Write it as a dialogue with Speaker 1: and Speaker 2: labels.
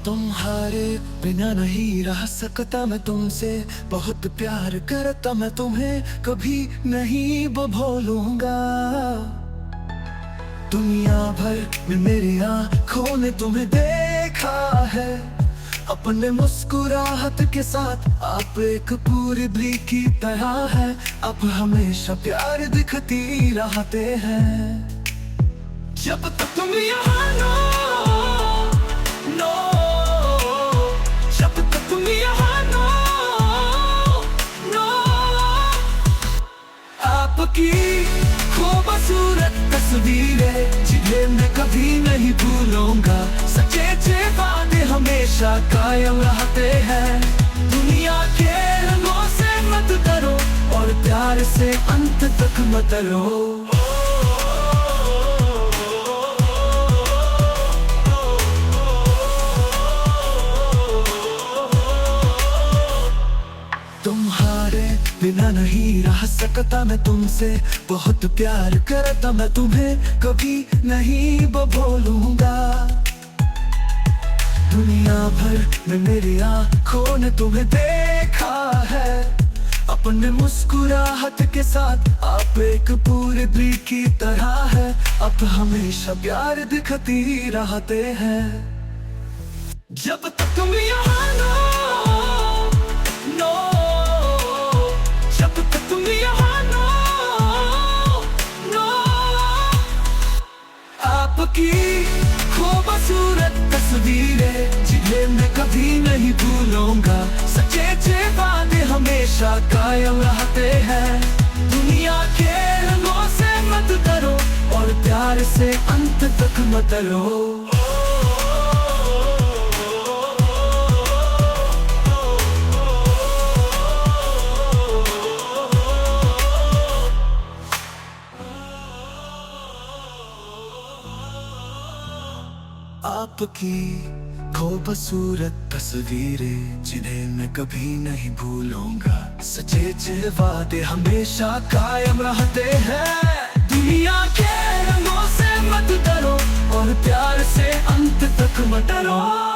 Speaker 1: तुम्हारे बिना नहीं रह सकता मैं तुमसे, बहुत प्यार करता मैं तुम्हें, कभी नहीं वो भूलूंगा। दुनिया भर में मेरी आँखों ने तुम्हें देखा है, अपने मुस्कुराहट के साथ आप एक पूरी ब्री की तरह है। आप हमेशा प्यार दिखती रहते हैं, जब तक तुम यहाँ जब तक तुम यहाँ आपकी खूबसूरत तस्वीरें जिन्हें मैं कभी नहीं भूलूंगा। सच्चे वादे हमेशा कायम रहते हैं। दुनिया के रंगों से मत डरो और प्यार से अंत तक मत रो। तुम्हारे बिना नहीं रह सकता मैं तुमसे, बहुत प्यार करता मैं तुम्हें, कभी नहीं वो भूलूंगा। दुनिया भर में मेरी आँखों ने तुम्हें देखा है, अपने मुस्कुराहट के साथ आप एक पूरी ब्री की तरह है। आप हमेशा प्यार दिखती रहते हैं, जब तक तुम यहाँ आपकी खूबसूरत तस्वीरें जिन्हें मैं कभी नहीं भूलूंगा। सच्चे वादे हमेशा कायम रहते हैं। दुनिया के रंगों से मत डरो और प्यार से अंत तक मत रो। आपकी खूबसूरत तस्वीरें जिन्हें मैं कभी नहीं भूलूंगा। सच्चे वादे हमेशा कायम रहते हैं। दुनिया के रंगों से मत डरो और प्यार से अंत तक मत डरो।